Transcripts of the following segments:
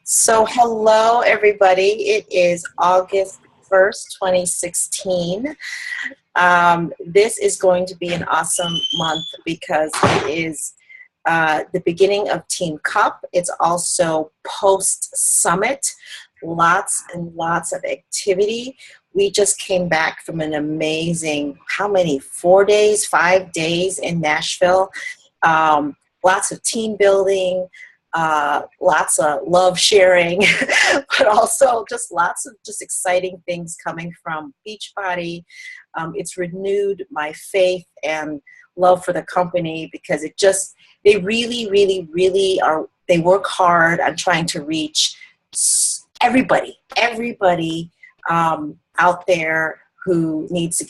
So, hello, everybody. It is August 1st, 2016. This is going to be an awesome month because it is the beginning of Team Cup. It's also post-summit, lots and lots of activity. We just came back from an amazing, 4 days, 5 days in Nashville. Lots of team building, lots of love sharing, but also just lots of just exciting things coming from Beachbody. It's renewed my faith and love for the company because they really are, they work hard on trying to reach everybody out there who needs to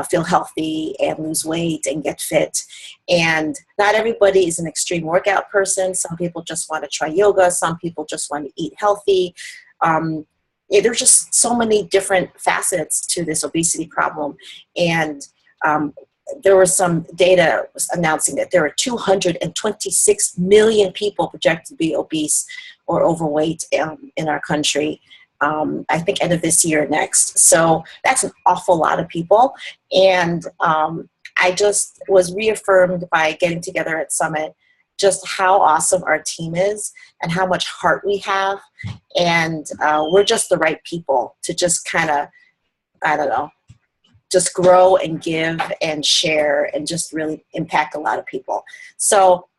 feel healthy and lose weight and get fit. And not everybody is an extreme workout person. Some people just want to try yoga. Some people just want to eat healthy. There's just so many different facets to this obesity problem. And there was some data announcing that there are 226 million people projected to be obese or overweight in our country. I think end of this year, next. So that's an awful lot of people. And I just was reaffirmed by getting together at Summit just how awesome our team is and how much heart we have. And we're just the right people to just kind of, just grow and give and share and just really impact a lot of people. So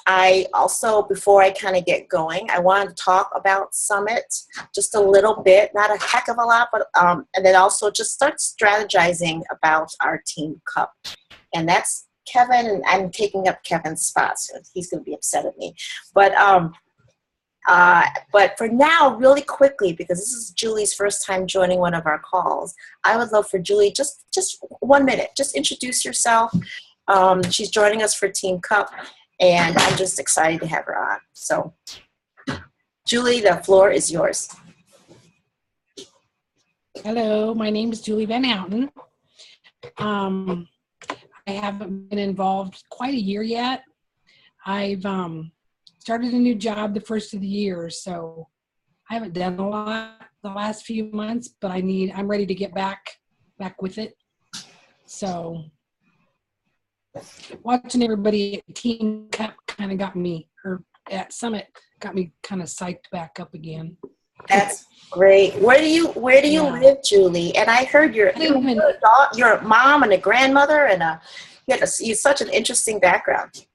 I also, before I kind of get going, I wanted to talk about Summit just a little bit, not a heck of a lot, but and then also just start strategizing about our Team Cup. And that's Kevin, and I'm taking up Kevin's spot, so he's going to be upset at me. But for now, really quickly, because this is Julie's first time joining one of our calls, I would love for Julie, just 1 minute, just introduce yourself. She's joining us for Team Cup. And I'm just excited to have her on. So, Julie, the floor is yours. Hello, my name is Julie Van Houten. I haven't been involved quite a year yet. I've started a new job the first of the year, so I haven't done a lot the last few months, but I'm ready to get back with it. So watching everybody at Team Cup kind of got me, or at Summit got me kind of psyched back up again. That's great. Where do you live, Julie? And I heard you're a mom and a grandmother, and you're such an interesting background.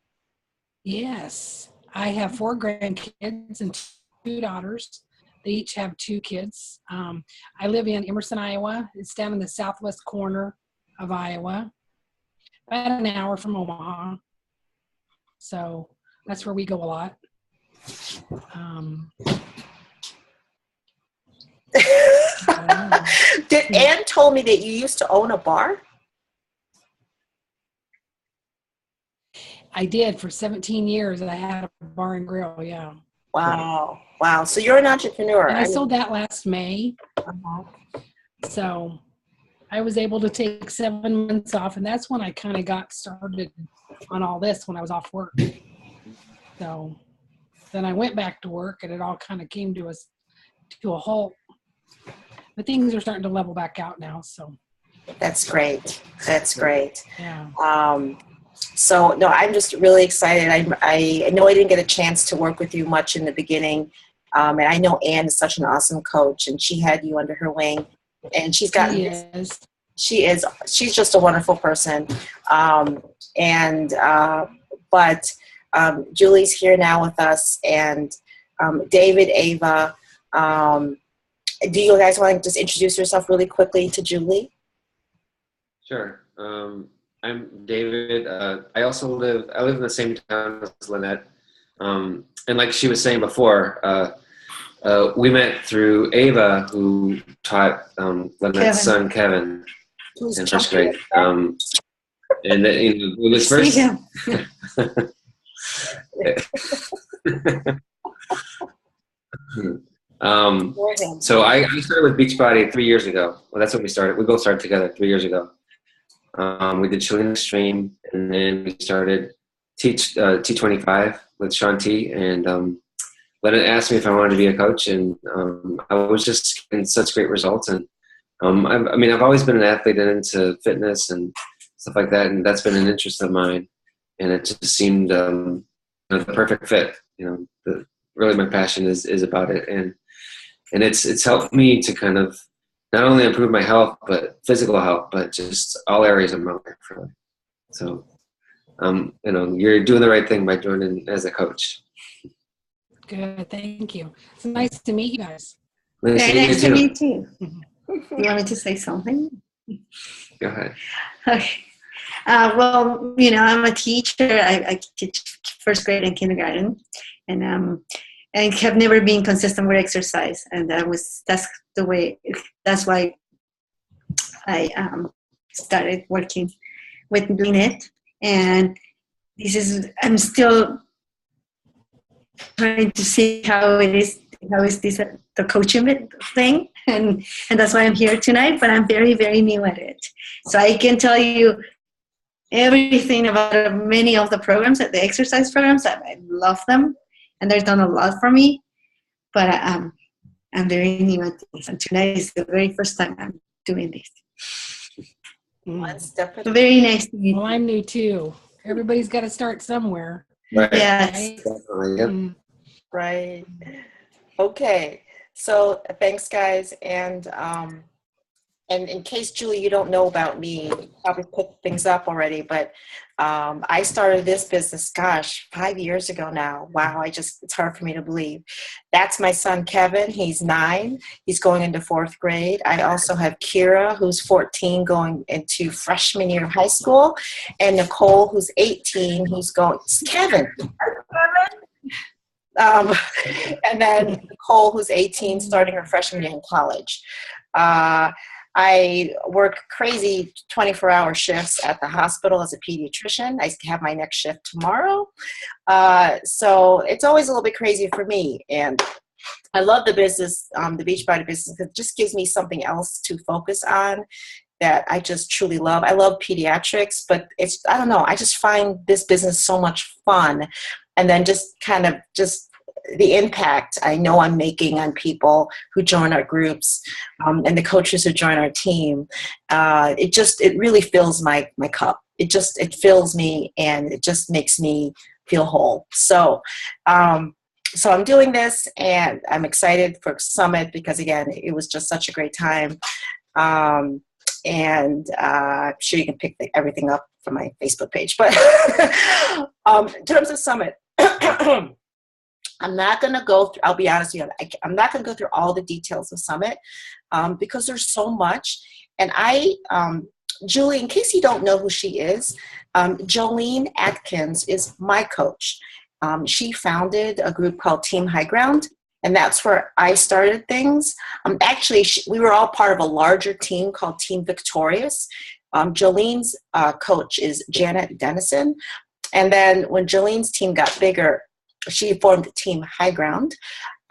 Yes, I have 4 grandkids and 2 daughters. They each have 2 kids. I live in Emerson, Iowa. It's down in the southwest corner of Iowa, about an hour from Omaha. So that's where we go a lot. Ann told me that you used to own a bar? I did for 17 years. I had a bar and grill, yeah. Wow. So you're an entrepreneur. And I sold that last May. So I was able to take 7 months off, and that's when I kind of got started on all this, when I was off work. So then I went back to work, and it all kind of came to a halt. But things are starting to level back out now. So that's great. Yeah. So no, I'm just really excited. I know I didn't get a chance to work with you much in the beginning, and I know Ann is such an awesome coach, and she had you under her wing. And she's just a wonderful person. But Julie's here now with us, and David, Ava, do you guys want to just introduce yourself really quickly to Julie? Sure. I'm David. I live in the same town as Lynette. And like she was saying before, we met through Ava, who taught Lynette's son Kevin in first grade. And it was first. So I started with Beachbody 3 years ago. Well, that's when we started. We both started together 3 years ago. We did Chilling Extreme, and then we started T25 with Sean T. And Lynette asked me if I wanted to be a coach, and I was just getting such great results. And I've always been an athlete and into fitness and stuff like that, and that's been an interest of mine. And it just seemed the perfect fit. Really my passion is about it, and it's helped me to kind of not only improve my health, but physical health, but just all areas of my life, really. So, you're doing the right thing by joining as a coach. Good, thank you. It's nice to meet you guys. Very nice to meet you. You want me to say something? Go ahead. Okay. Well, I'm a teacher. I teach first grade and kindergarten, and I have never been consistent with exercise, and that's why I started working with Lynette, and I'm still trying to see how is this the coaching thing, and that's why I'm here tonight, but I'm very, very new at it. So I can tell you everything about many of the programs, the exercise programs. I love them, and they've done a lot for me, but I'm very new at this, and tonight is the very first time I'm doing this. One step at a Very nice to meet you. Well, I'm new too. Everybody's got to start somewhere. Right. Yes. Right? Definitely, yep. Right. Okay. So thanks, guys. And in case, Julie, you don't know about me, you probably picked things up already, but I started this business, 5 years ago now. Wow, it's hard for me to believe. That's my son, Kevin. He's 9. He's going into 4th grade. I also have Kira, who's 14, going into freshman year of high school, and Nicole, who's 18, who's going, Kevin. And then Nicole, who's 18, starting her freshman year in college. I work crazy 24-hour shifts at the hospital as a pediatrician. I have my next shift tomorrow. So it's always a little bit crazy for me. And I love the business, the Beachbody business, because it just gives me something else to focus on that I just truly love. I love pediatrics, but I don't know, I just find this business so much fun. And then just the impact I know I'm making on people who join our groups, and the coaches who join our team. It really fills my cup. It fills me, and it just makes me feel whole. So I'm doing this, and I'm excited for Summit because, again, it was just such a great time. And I'm sure you can pick everything up from my Facebook page. But in terms of Summit, I'm not going to go through, I'll be honest with you, I'm not going to go through all the details of Summit because there's so much. And Julie, in case you don't know who she is, Jolene Atkins is my coach. She founded a group called Team High Ground, and that's where I started things. Actually, we were all part of a larger team called Team Victorious. Jolene's coach is Janet Dennison. And then when Jolene's team got bigger, she formed Team High Ground.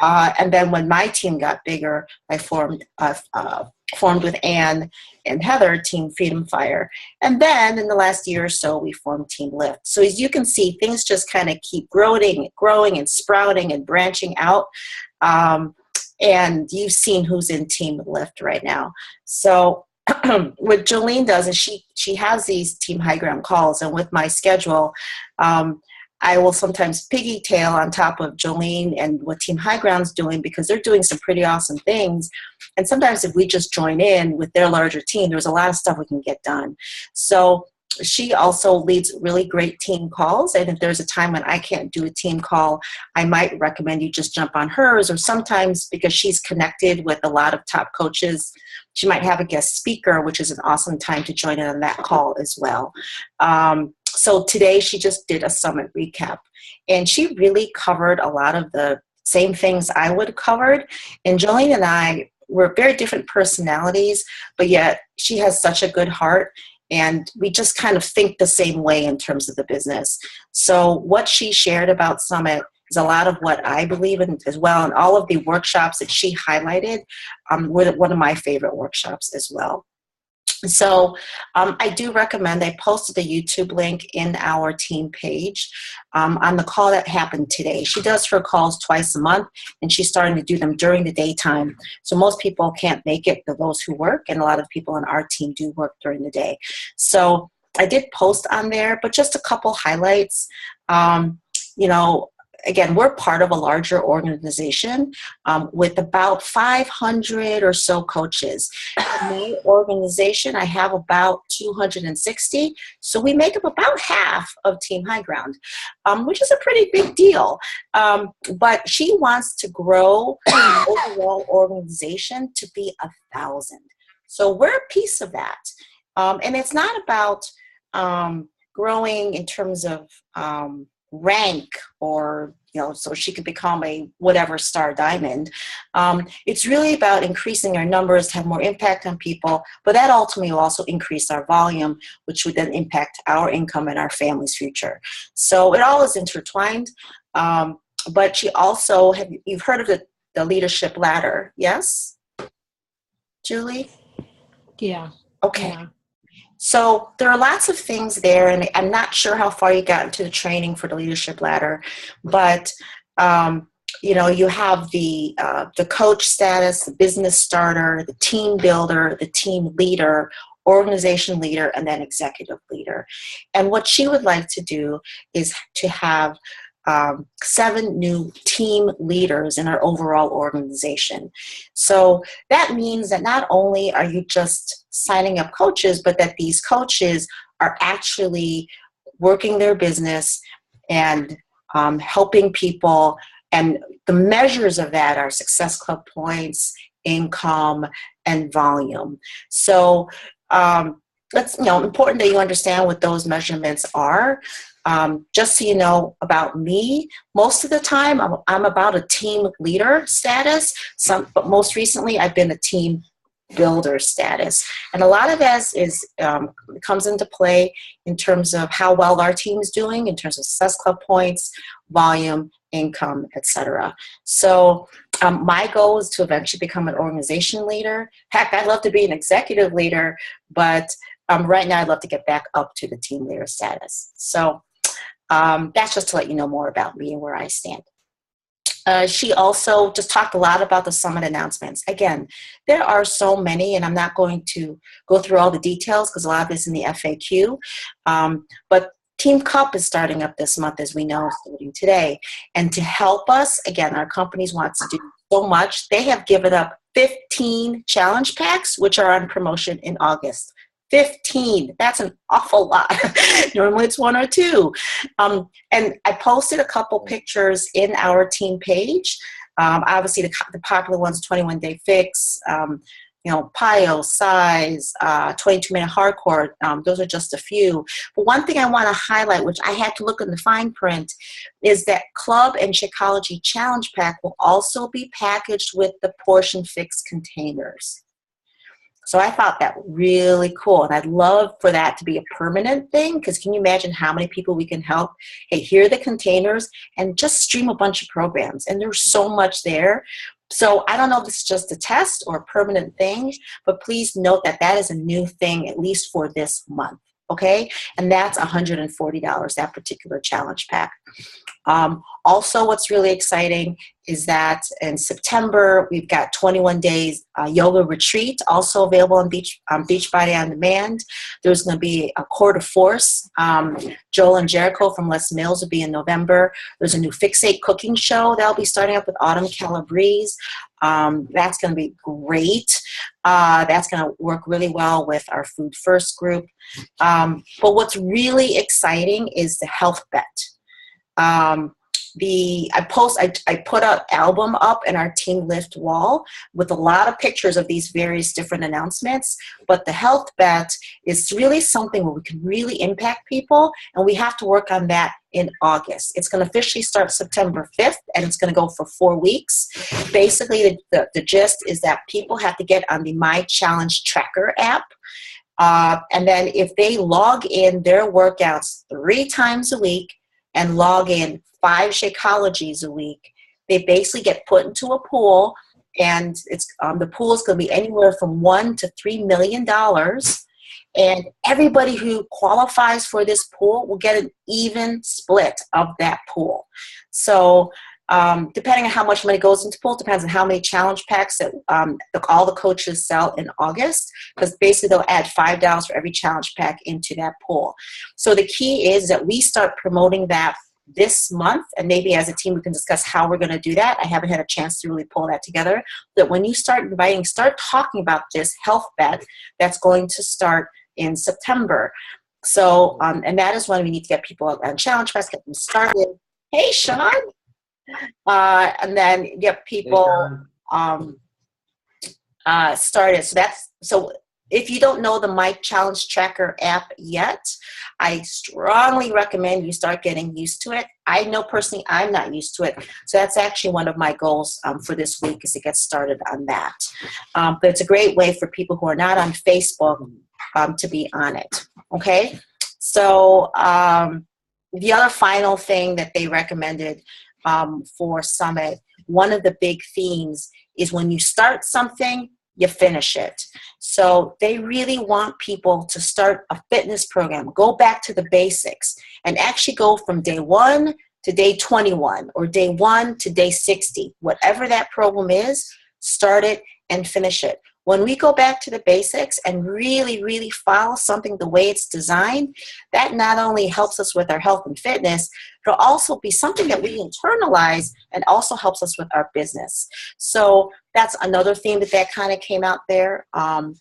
And then when my team got bigger, I formed with Anne and Heather, Team Freedom Fire. And then in the last year or so, we formed Team Lift. So as you can see, things just kind of keep growing and sprouting and branching out. And you've seen who's in Team Lift right now. So what Jolene does is she has these Team High Ground calls, and with my schedule, I will sometimes pigtail on top of Jolene and what Team High Ground's doing, because they're doing some pretty awesome things. And sometimes if we just join in with their larger team, there's a lot of stuff we can get done. So she also leads really great team calls. And if there's a time when I can't do a team call, I might recommend you just jump on hers. Or sometimes, because she's connected with a lot of top coaches, she might have a guest speaker, which is an awesome time to join in on that call as well. So today she just did a Summit recap, and she really covered a lot of the same things I would have covered. And Jolene and I were very different personalities, but yet she has such a good heart, and we just kind of think the same way in terms of the business. So what she shared about Summit is a lot of what I believe in as well, and all of the workshops that she highlighted were one of my favorite workshops as well. So I do recommend, I posted the YouTube link in our team page on the call that happened today. She does her calls twice a month, and she's starting to do them during the daytime. So most people can't make it, for those who work, and a lot of people on our team do work during the day. So I did post on there, but just a couple highlights. You know, again, we're part of a larger organization with about 500 or so coaches. In my organization, I have about 260, so we make up about half of Team High Ground, which is a pretty big deal. But she wants to grow the overall organization to be 1,000. So we're a piece of that. And it's not about growing in terms of rank or, you know, so she could become a whatever star diamond. It's really about increasing our numbers, have more impact on people, but that ultimately will also increase our volume, which would then impact our income and our family's future. So it all is intertwined. But she also, you've heard of the leadership ladder, yes? Julie? Yeah. Okay. Yeah. So there are lots of things there, and I'm not sure how far you got into the training for the leadership ladder, but you know, you have the coach status, the business starter, the team builder, the team leader, organization leader, and then executive leader. And what she would like to do is to have 7 new team leaders in our overall organization. So that means that not only are you just signing up coaches, but that these coaches are actually working their business and helping people. And the measures of that are Success Club points, income, and volume. So it's, you know, important that you understand what those measurements are. Just so you know about me, most of the time I'm about a team leader status. But most recently I've been a team builder status, and a lot of that comes into play in terms of how well our team is doing in terms of Success Club points, volume, income, etc. So my goal is to eventually become an organization leader. Heck, I'd love to be an executive leader, but right now I'd love to get back up to the team leader status. So that's just to let you know more about me and where I stand. She also just talked a lot about the summit announcements. Again, there are so many, and I'm not going to go through all the details because a lot of this is in the FAQ. But Team Cup is starting up this month, as we know, starting today. And to help us, again, our companies want to do so much. They have given up 15 challenge packs, which are on promotion in August. 15. That's an awful lot. Normally it's 1 or 2. And I posted a couple pictures in our team page. Obviously the popular ones, 21 Day Fix, you know, PIO, Size, 22-minute hardcore. Those are just a few. But one thing I want to highlight, which I had to look in the fine print, is that Club and Shakeology Challenge Pack will also be packaged with the Portion Fix containers. So I thought that really cool, and I'd love for that to be a permanent thing, because can you imagine how many people we can help? Hey, here are the containers, and just stream a bunch of programs, and there's so much there. So I don't know if this is just a test or a permanent thing, but please note that that is a new thing, at least for this month, okay? And that's $140, that particular challenge pack. Also, what's really exciting is that in September, we've got 21 days yoga retreat, also available on Beachbody On Demand. There's going to be a Core de Force. Joel and Jericho from Les Mills will be in November. There's a new Fixate cooking show that'll be starting up with Autumn Calabrese. That's going to be great. That's going to work really well with our Food First group. But what's really exciting is the health bet. I put an album up in our Team Lift wall with a lot of pictures of these various different announcements, but the health bet is really something where we can really impact people, and we have to work on that in August. It's going to officially start September 5th, and it's going to go for 4 weeks. Basically, the gist is that people have to get on the My Challenge Tracker app, and then if they log in their workouts 3 times a week and log in 5 Shakeologies a week, they basically get put into a pool, and it's the pool is going to be anywhere from $1 to $3 million, And everybody who qualifies for this pool will get an even split of that pool. So depending on how much money goes into the pool, depends on how many challenge packs that all the coaches sell in August, because basically they'll add $5 for every challenge pack into that pool. So the key is that we start promoting that this month, and maybe as a team we can discuss how we're going to do that. I haven't had a chance to really pull that together. That when you start talking about this health bet that's going to start in September. So, and that is when we need to get people on Challenge Fest, get them started. Hey, Sean. And then get people started. So if you don't know the Mike Challenge Tracker app yet, I strongly recommend you start getting used to it. I know personally I'm not used to it. So that's actually one of my goals for this week, is to get started on that. But it's a great way for people who are not on Facebook to be on it. Okay? So the other final thing that they recommended for Summit, one of the big themes is when you start something, you finish it. So they really want people to start a fitness program, go back to the basics, and actually go from day 1 to day 21 or day 1 to day 60. Whatever that program is, start it and finish it. When we go back to the basics and really, really follow something the way it's designed, that not only helps us with our health and fitness, it'll also be something that we internalize and also helps us with our business. So that's another theme that kind of came out there. And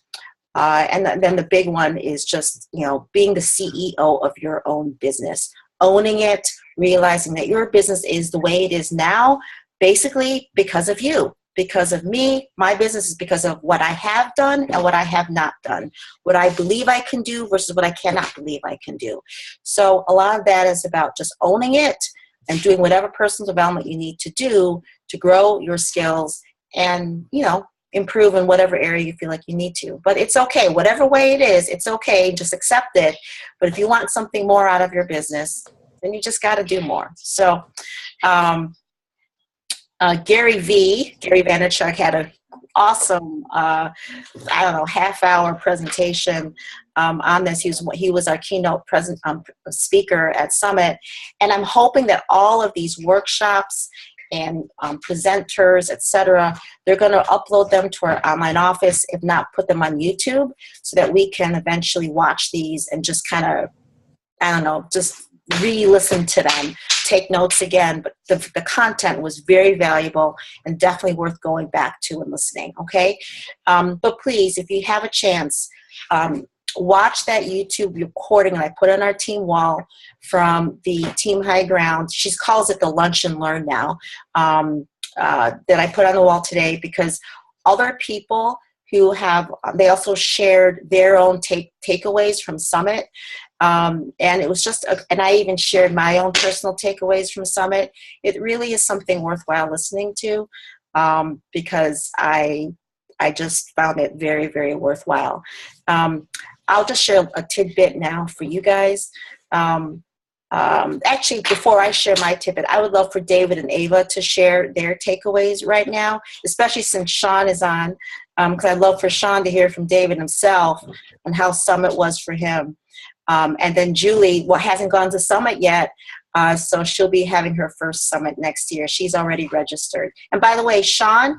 then the big one is just, being the CEO of your own business, owning it, realizing that your business is the way it is now, basically because of you. Because of me, my business is because of what I have done and what I have not done, what I believe I can do versus what I cannot believe I can do. So a lot of that is about just owning it and doing whatever personal development you need to do to grow your skills and, improve in whatever area you feel like you need to. But it's okay. Whatever way it is, it's okay. Just accept it. But if you want something more out of your business, then you just got to do more. So, Gary Vaynerchuk had an awesome, half-hour presentation on this. He was our keynote speaker at Summit, and I'm hoping that all of these workshops and presenters, etc., they're going to upload them to our online office, if not put them on YouTube, so that we can eventually watch these and just kind of, just re-listen to them, take notes again. But the content was very valuable and definitely worth going back to and listening, okay? But please, if you have a chance, watch that YouTube recording that I put on our team wall from the Team High Ground. She calls it the Lunch and Learn now, that I put on the wall today, because other people who they also shared their own takeaways from Summit. And it was and I even shared my own personal takeaways from Summit. It really is something worthwhile listening to, because I just found it very, very worthwhile. I'll just share a tidbit now for you guys. Actually, before I share my tidbit, I would love for David and Ava to share their takeaways right now, especially since Sean is on, because I'd love for Sean to hear from David himself on how Summit was for him. And then Julie, hasn't gone to Summit yet, so she'll be having her first Summit next year. She's already registered. And by the way, Sean,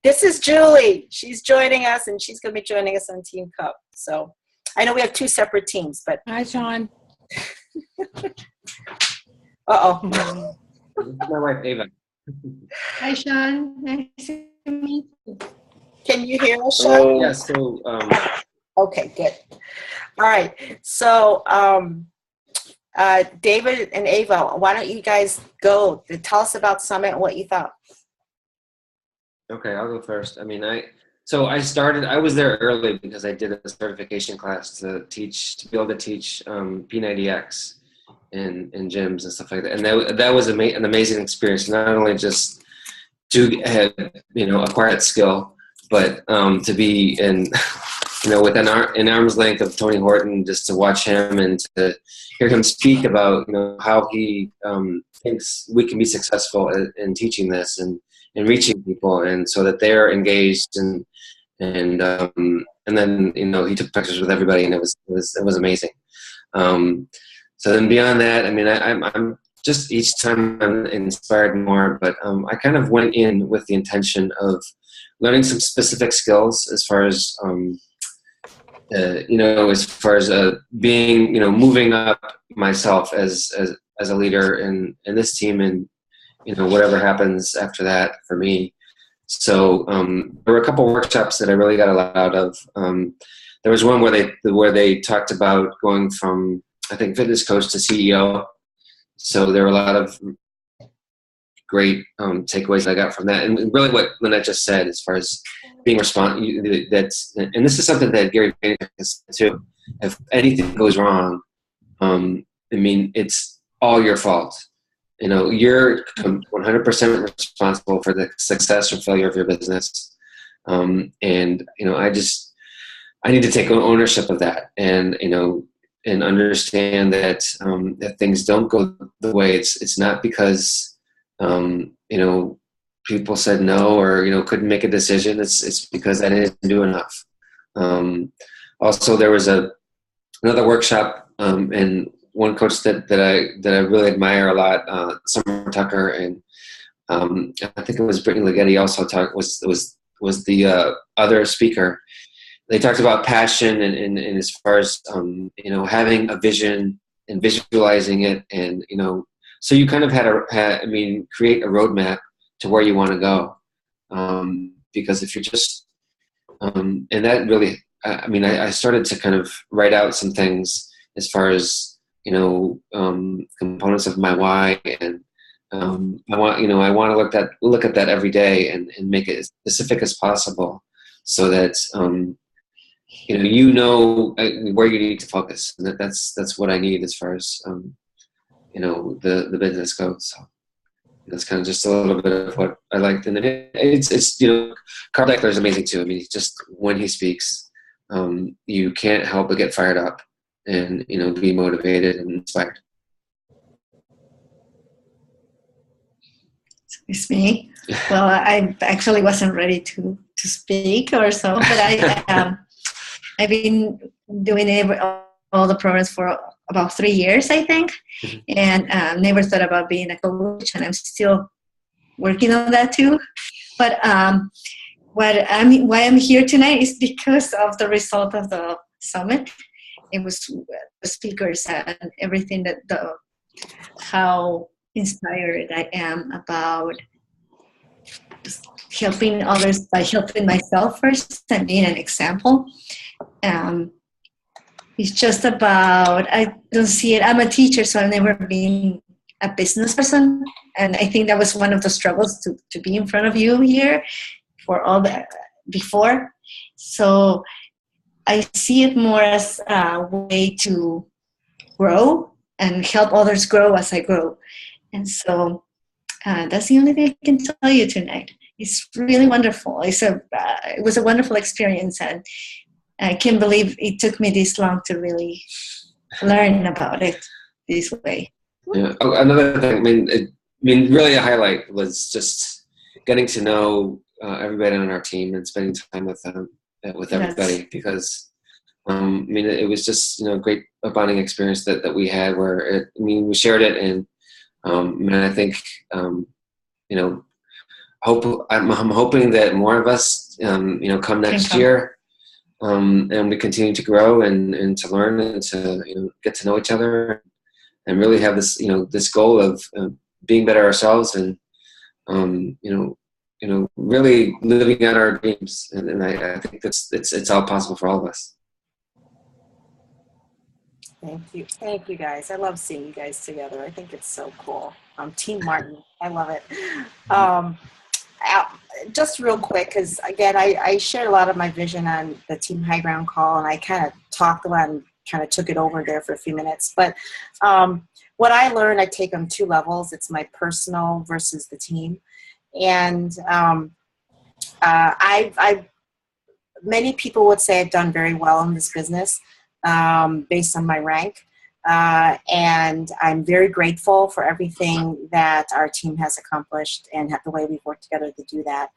this is Julie. She's joining us, and she's going to be joining us on Team Cup. So I know we have 2 separate teams, but... Hi, Sean. Uh-oh. My wife, Ava. Hi, Sean. Nice to meet you. Can you hear us, Sean? Yeah, so... Okay, good. All right. So, David and Ava, why don't you guys go? Tell us about Summit and what you thought. Okay, I'll go first. I mean, I was there early because I did a certification class to be able to teach P90X in gyms and stuff like that. And that was an amazing experience, not only just to acquire that skill, but to be within arm's length of Tony Horton, just to watch him and to hear him speak about how he thinks we can be successful in teaching this and reaching people, and so that they're engaged and and then he took pictures with everybody, and it was amazing. So then beyond that, I mean, I'm just each time I'm inspired more, but I kind of went in with the intention of learning some specific skills as far as being, moving up myself as a leader in this team, and whatever happens after that for me. So there were a couple workshops that I really got a lot out of. There was one where they talked about going from, I think, fitness coach to CEO. So there were a lot of great takeaways I got from that, and really what Lynette just said as far as being responsible. And this is something that Gary Vaynerchuk has said too. If anything goes wrong, I mean, it's all your fault. You're 100% responsible for the success or failure of your business. And I need to take ownership of that, and and understand that if things don't go the way, it's not because people said no or couldn't make a decision. It's because I didn't do enough. Also, there was another workshop, and one coach that I really admire a lot, Summer Tucker, and I think it was Brittany Leggetti also was the other speaker. They talked about passion and as far as having a vision and visualizing it, and so you kind of create a roadmap to where you want to go, because if you're just and that really, I started to kind of write out some things as far as components of my why, and I want to look at that every day and make it as specific as possible, so that where you need to focus, and that's what I need as far as the business goes. So that's kind of just a little bit of what I liked, and it's Carl Daikeler is amazing too. I mean, just when he speaks, you can't help but get fired up and be motivated and inspired. It's me. Well, I actually wasn't ready to speak or so, but I've been doing all the programs for about 3 years, I think, and never thought about being a coach, and I'm still working on that too. But why I'm here tonight is because of the result of the summit. It was the speakers and everything how inspired I am about helping others by helping myself first and being an example. It's just about, I don't see it. I'm a teacher, so I've never been a business person. And I think that was one of the struggles to be in front of you here for all that before. So I see it more as a way to grow and help others grow as I grow. And so that's the only thing I can tell you tonight. It's really wonderful. It was a wonderful experience, and I can't believe it took me this long to really learn about it this way. Yeah. Oh, another thing, really a highlight was just getting to know everybody on our team and spending time with them, with everybody, yes. Because it was just a great bonding experience that we had where we shared it, and I think I'm hoping that more of us come next year. And we continue to grow and to learn and to get to know each other and really have this this goal of being better ourselves and really living out our dreams, and I think it's all possible for all of us. Thank you guys. I love seeing you guys together. I think it's so cool. Team Martin, I love it. Just real quick, because again, I shared a lot of my vision on the Team High Ground call, and I kind of talked a lot and kind of took it over there for a few minutes. But what I learned, I take on 2 levels. It's my personal versus the team. And many people would say I've done very well in this business based on my rank. And I'm very grateful for everything that our team has accomplished and the way we've worked together to do that.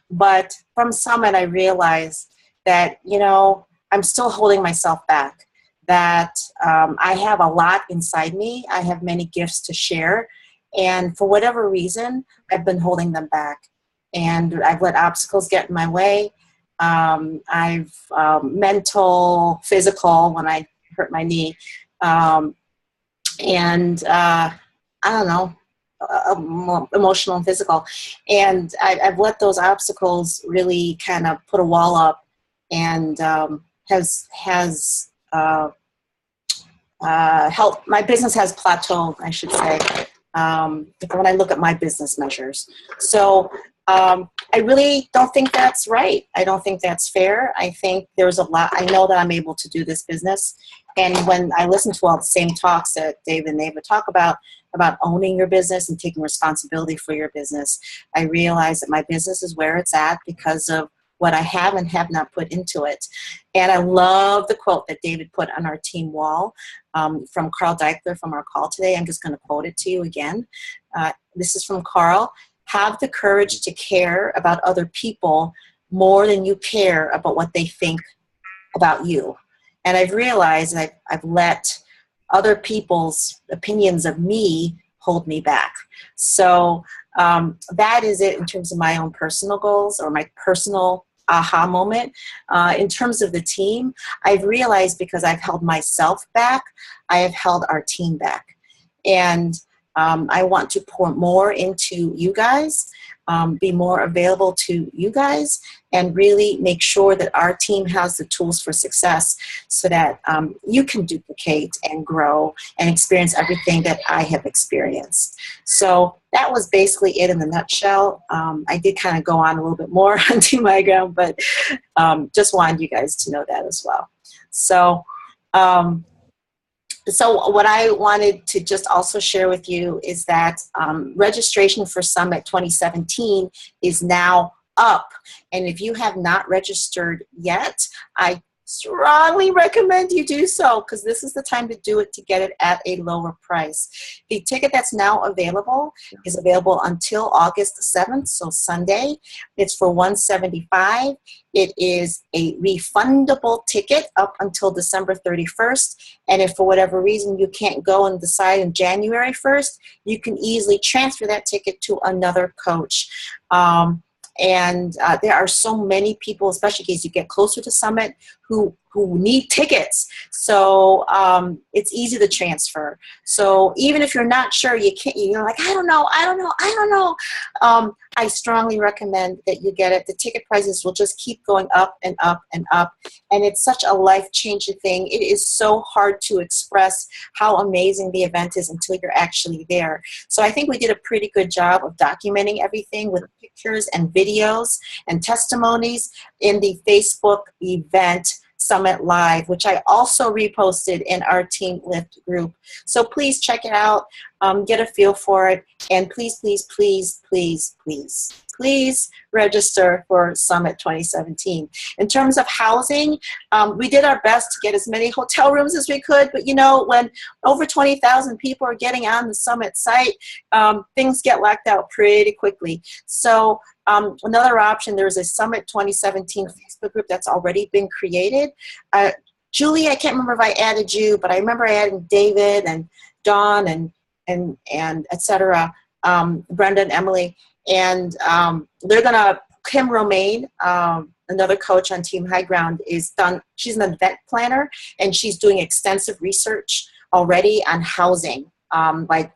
But from Summit, I realized that, you know, I'm still holding myself back, that I have a lot inside me. I have many gifts to share. And for whatever reason, I've been holding them back. And I've let obstacles get in my way. I've mental, physical, when I hurt my knee. And I don't know, emotional and physical. And I've let those obstacles really kind of put a wall up, and has helped. My business has plateaued, I should say, when I look at my business measures. So I really don't think that's right. I don't think that's fair. I think there's a lot. I know that I'm able to do this business. And when I listen to all the same talks that David and Ava talk about owning your business and taking responsibility for your business, I realize that my business is where it's at because of what I have and have not put into it. And I love the quote that David put on our team wall from Carl Deichler from our call today. I'm just going to quote it to you again. This is from Carl. Have the courage to care about other people more than you care about what they think about you. And I've realized that I've let other people's opinions of me hold me back. So that is it in terms of my own personal goals or my personal aha moment. In terms of the team, I've realized because I've held myself back, I have held our team back. And I want to pour more into you guys, be more available to you guys, and really make sure that our team has the tools for success so that you can duplicate and grow and experience everything that I have experienced. So that was basically it in a nutshell. I did kind of go on a little bit more on Team High Ground, but just wanted you guys to know that as well. So what I wanted to just also share with you is that registration for Summit 2017 is now up. And if you have not registered yet, I strongly recommend you do so, because this is the time to do it to get it at a lower price. The ticket that's now available is available until August 7th, so Sunday. It's for $175. It is a refundable ticket up until December 31st. And if for whatever reason you can't go and decide in January 1st, you can easily transfer that ticket to another coach. And there are so many people, especially as you get closer to Summit, who need tickets. So it's easy to transfer. So even if you're not sure, you're like, I don't know. I strongly recommend that you get it. The ticket prices will just keep going up and up and up. And it's such a life-changing thing. It is so hard to express how amazing the event is until you're actually there. So I think we did a pretty good job of documenting everything with pictures and videos and testimonies in the Facebook event Summit Live, which I also reposted in our Team Lift group. So please check it out, get a feel for it, and please, please, please, please, please, please register for Summit 2017. In terms of housing, we did our best to get as many hotel rooms as we could, but you know, when over 20,000 people are getting on the Summit site, things get locked out pretty quickly. So another option, there's a Summit 2017 Facebook group that's already been created. Julie, I can't remember if I added you, but I remember I added David and Dawn and et cetera, Brenda and Emily. And they're gonna, Kim Romaine, another coach on Team High Ground, she's an event planner, and she's doing extensive research already on housing. Like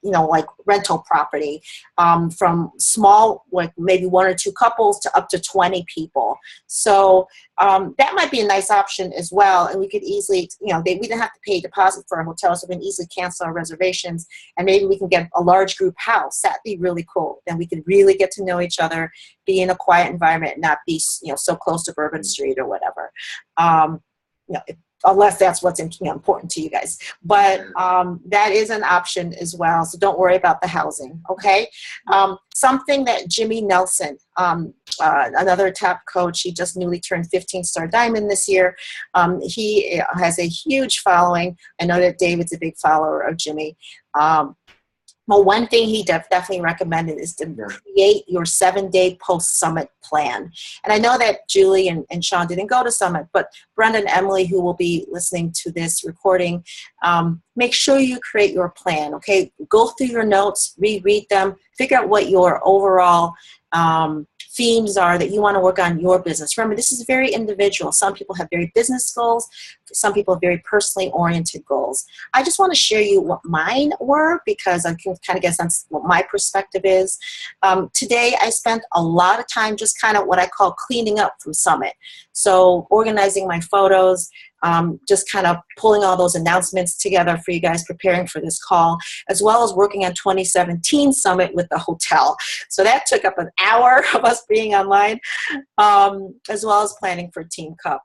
rental property, from small, like maybe 1 or 2 couples to up to 20 people. So that might be a nice option as well. And we could easily, we didn't have to pay a deposit for a hotel, so we can easily cancel our reservations, and maybe we can get a large group house. That'd be really cool. Then we could really get to know each other, be in a quiet environment, and not be, so close to Bourbon Street or whatever. Unless that's what's important to you guys. But that is an option as well, so don't worry about the housing, okay? Something that Jimmy Nelson, another top coach, he just newly turned 15-star diamond this year. He has a huge following. I know that David's a big follower of Jimmy. Well, one thing he definitely recommended is to create your 7-day post-summit plan. And I know that Julie and Sean didn't go to Summit, but Brenda and Emily, who will be listening to this recording, make sure you create your plan, okay? Go through your notes, reread them, figure out what your overall themes are that you want to work on your business. Remember, this is very individual. Some people have very business goals. Some people have very personally oriented goals. I just want to share you what mine were because I can kind of get a sense of what my perspective is. Today, I spent a lot of time just kind of what I call cleaning up from Summit. So organizing my photos, just kind of pulling all those announcements together for you guys preparing for this call, as well as working on 2017 Summit with the hotel. So that took up an hour of us being online, as well as planning for Team Cup.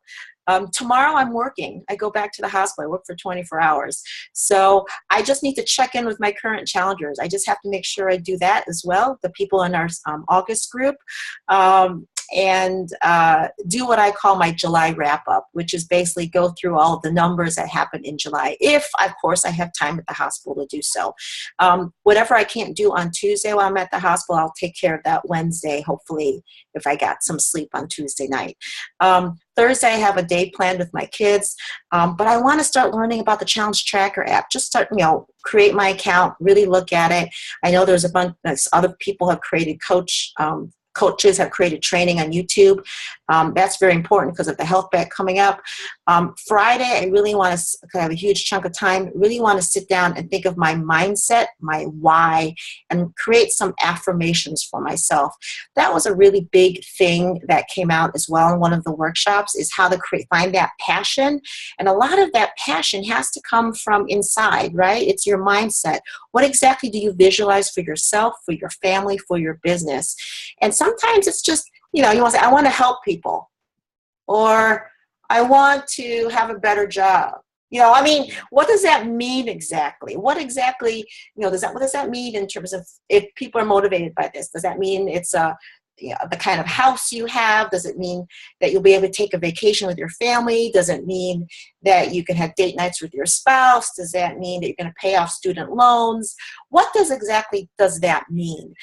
Tomorrow I'm working. I go back to the hospital. I work for 24 hours. So I just need to check in with my current challengers. I just have to make sure I do that as well, the people in our August group. And do what I call my July wrap-up, which is basically go through all of the numbers that happened in July, if, of course, I have time at the hospital to do so. Whatever I can't do on Tuesday while I'm at the hospital, I'll take care of that Wednesday, hopefully, if I got some sleep on Tuesday night. Thursday, I have a day planned with my kids, but I want to start learning about the Challenge Tracker app. Just start, create my account, really look at it. I know there's a bunch of other people have created coaches have created training on YouTube. That's very important because of the health back coming up. Friday, I really want to have a huge chunk of time, really want to sit down and think of my mindset, my why, and create some affirmations for myself. That was a really big thing that came out as well in one of the workshops, is how to find that passion. And a lot of that passion has to come from inside, right? It's your mindset. What exactly do you visualize for yourself, for your family, for your business? And sometimes it's just, you want to say, I want to help people, or I want to have a better job. What does that mean exactly? What exactly, what does that mean in terms of if people are motivated by this? Does that mean it's the kind of house you have? Does it mean that you'll be able to take a vacation with your family? Does it mean that you can have date nights with your spouse? Does that mean that you're going to pay off student loans? What exactly does that mean?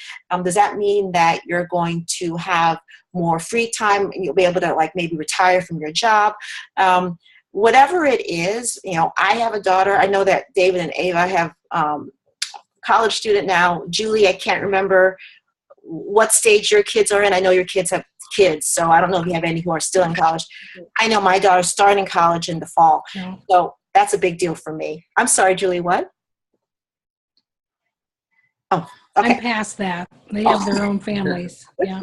Does that mean that you're going to have more free time and you'll be able to maybe retire from your job? Whatever it is, I have a daughter. I know that David and Ava have college student now. Julie, I can't remember what stage your kids are in. I know your kids have kids, so I don't know if you have any who are still in college. I know my daughter's starting college in the fall, so that's a big deal for me. I'm sorry, Julie, what? Oh, okay. I'm past that. They have their own families. Yeah.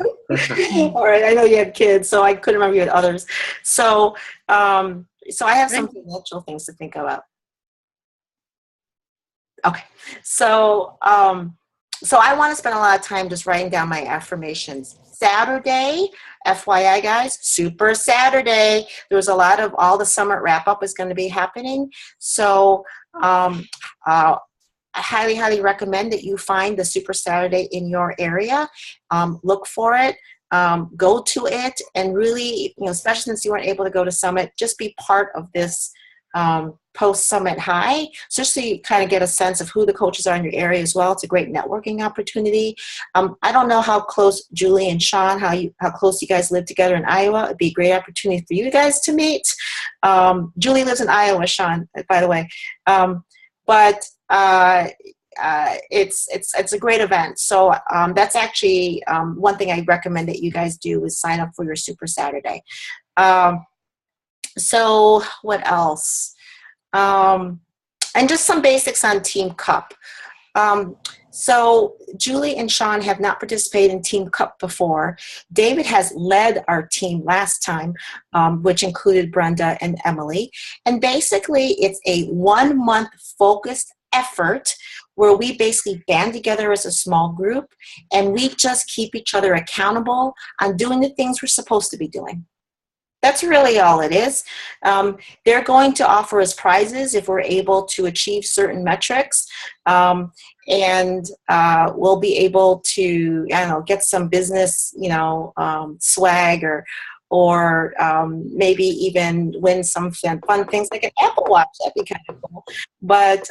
All right, I know you have kids, so I couldn't remember you had others. So, so I have some financial things to think about. Okay, so so I want to spend a lot of time just writing down my affirmations. Saturday, FYI guys, Super Saturday. There's a lot of all the Summit wrap-up is going to be happening. So I highly, highly recommend that you find the Super Saturday in your area. Look for it. Go to it, and really, especially since you weren't able to go to Summit, just be part of this post-Summit high, just so you kind of get a sense of who the coaches are in your area as well. It's a great networking opportunity. I don't know how close Julie and Sean, how close you guys live together in Iowa. It'd be a great opportunity for you guys to meet. Julie lives in Iowa, Sean, by the way. But it's a great event. So that's actually one thing I recommend that you guys do is sign up for your Super Saturday. So what else? And just some basics on Team Cup. So Julie and Sean have not participated in Team Cup before. David has led our team last time, which included Brenda and Emily. And basically, it's a 1-month focused effort where we basically band together as a small group, and we just keep each other accountable on doing the things we're supposed to be doing. That's really all it is. They're going to offer us prizes if we're able to achieve certain metrics. And we'll be able to, get some business, swag or maybe even win some fun things like an Apple Watch. That'd be kind of cool. But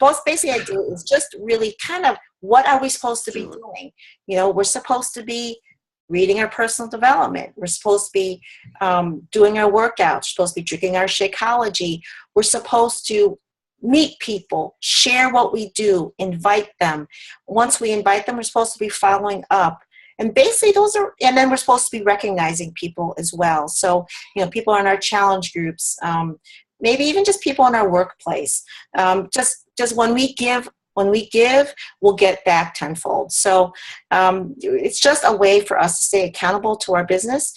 most basic idea is just really kind of what are we supposed to be doing? You know, we're supposed to be reading our personal development. We're supposed to be doing our workouts. We're supposed to be drinking our Shakeology. We're supposed to meet people, share what we do, invite them. Once we invite them, we're supposed to be following up. And basically and then we're supposed to be recognizing people as well. So, you know, people in our challenge groups, maybe even just people in our workplace. Just when we give, we'll get back tenfold. So it's just a way for us to stay accountable to our business.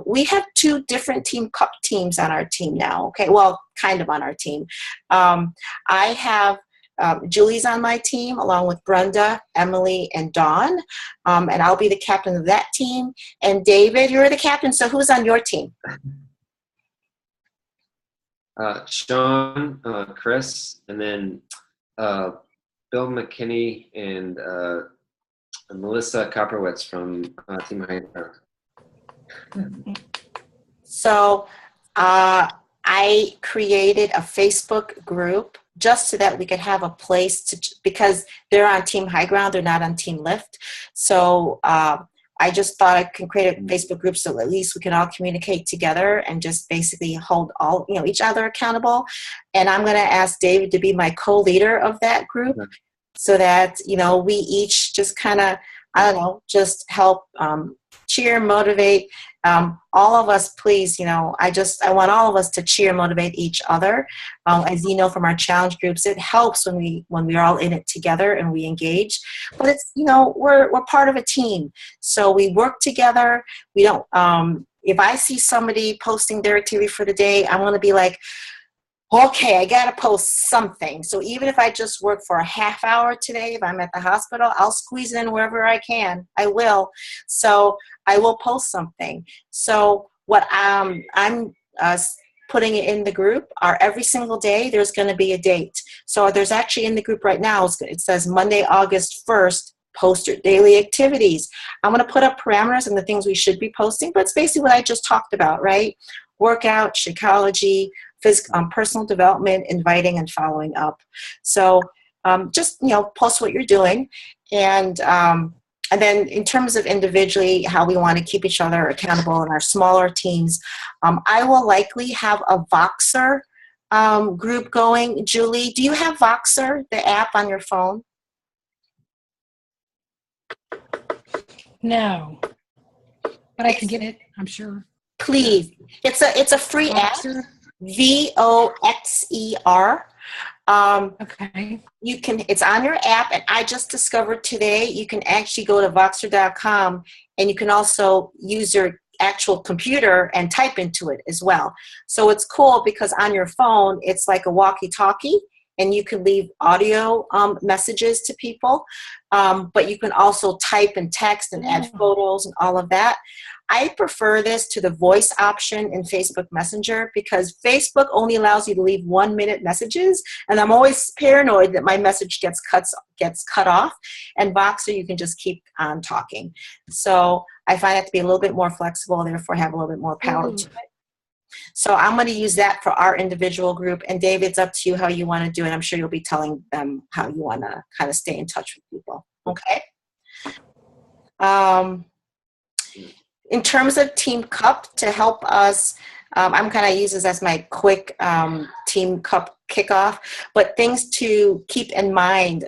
We have 2 different teams on our team now. Okay, well, kind of on our team. I have Julie's on my team along with Brenda, Emily, and Dawn. And I'll be the captain of that team. And David, you're the captain. So who's on your team? Sean, Chris, and then Bill McKinney and Melissa Kopperwitz from Team High Ground. So I created a Facebook group just so that we could have a place to, because they're on Team High Ground, they're not on Team Lift. So I just thought I could create a Facebook group so at least we can all communicate together and just basically hold all, you know, each other accountable. And I'm going to ask David to be my co-leader of that group so that, you know, we each just kind of, I don't know, just help cheer, motivate. All of us, please, you know, I want all of us to cheer, motivate each other. As you know from our challenge groups, it helps when we're all in it together and we engage. But it's, you know, we're part of a team, so we work together. We don't. If I see somebody posting their activity for the day, I'm going to be like, okay, I got to post something. So even if I just work for a half hour today, if I'm at the hospital, I'll squeeze it in wherever I can. I will. So I will post something. So what I'm putting it in the group are every single day there's going to be a date. So there's actually in the group right now, it says Monday, August 1st, post your daily activities. I'm going to put up parameters and the things we should be posting, but it's basically what I just talked about, right? Workout, Shakeology, personal development, inviting and following up. So just, you know, post what you're doing. And then in terms of individually, how we want to keep each other accountable in our smaller teams, I will likely have a Voxer group going. Julie, do you have Voxer, the app on your phone? No, but I can get it, I'm sure. Please. It's a free Voxer? app. Voxer. Okay. It's on your app, and I just discovered today you can actually go to Voxer.com and you can also use your actual computer and type into it as well. So it's cool because on your phone, it's like a walkie-talkie and you can leave audio messages to people, but you can also type and text and add photos and all of that. I prefer this to the voice option in Facebook Messenger because Facebook only allows you to leave 1-minute messages, and I'm always paranoid that my message gets cut off. And Voxer, you can just keep on talking. So I find it to be a little bit more flexible, therefore have a little bit more power to it. So I'm going to use that for our individual group. And David, it's up to you how you want to do it. I'm sure you'll be telling them how you want to kind of stay in touch with people. Okay. In terms of Team Cup, to help us, I'm kind of use this as my quick Team Cup kickoff, but things to keep in mind.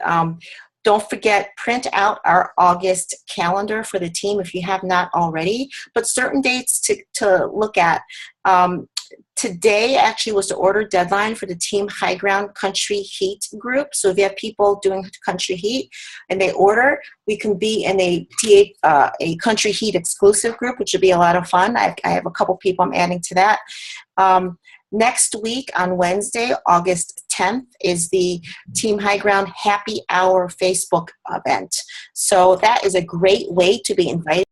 Don't forget, print out our August calendar for the team if you have not already, but certain dates to look at. Today actually was the order deadline for the Team High Ground Country Heat group. So if you have people doing Country Heat and they order, we can be in a Country Heat exclusive group, which would be a lot of fun. I have a couple people I'm adding to that. Next week on Wednesday, August 10th, is the Team High Ground Happy Hour Facebook event. So that is a great way to be invited